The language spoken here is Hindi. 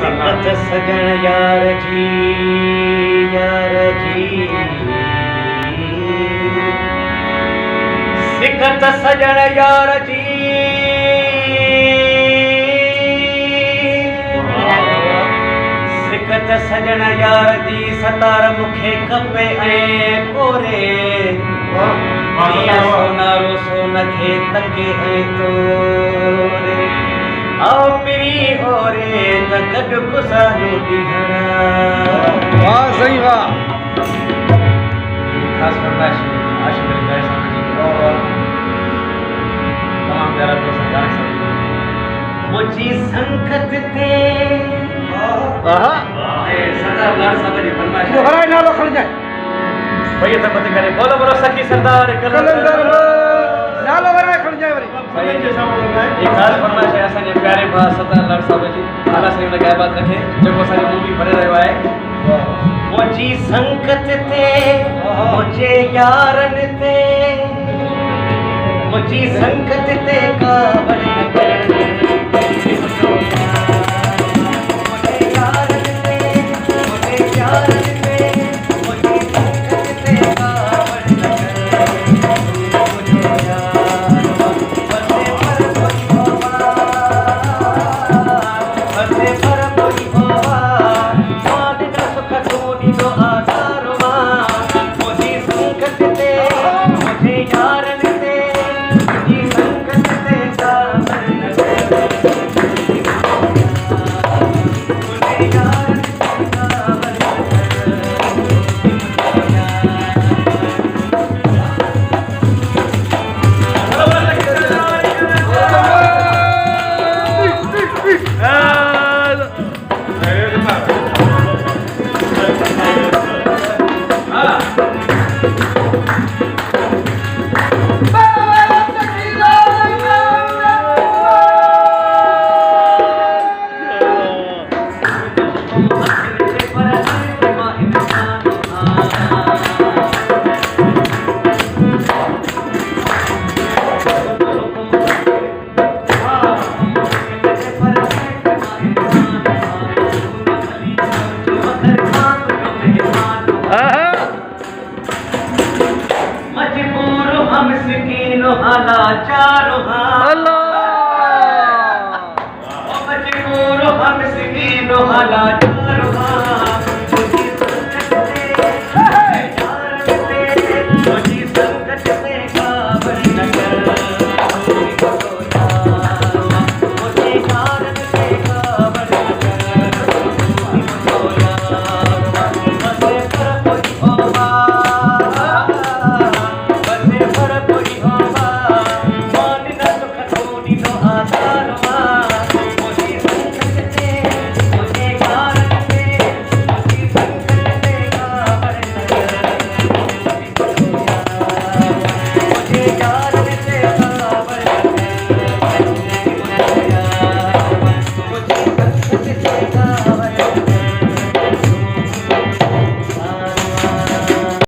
सिकत सजन यार जी सिकत सजन यार जी सिकत सजन यार जी सतार मुखे खपे ऐं पोरे सोनारो सोन खे तके ऐं तोरे आओ पिरी हो रे त गॾु गुज़ारो ॾींहं वाह सही वाह ख़ासि फरमाइश आशिक़ अली ज़ाहिर साहब जी तमामु प्यारा दोस्त ज़ाहिर साहब मुंहिंजी संगत ते सरदार लाड साहब जी फरमाइश हराए नालो खण जाए भई त मत करे बोलो बोलो सखी सरदार कलंदर नालो हराए खण जाए वरी ये ख़ासि फरमाइश आहे असांजे प्यारे भाउ सरदार लाड साहब जी अल्लाह साईं हुनखे आबाद रखे जेको असांजी मूवी भरे रहियो आहे मुंहिंजी संगत ते मुंहिंजे यारनि ते मुंहिंजी संगत ते काबर न करनि Allah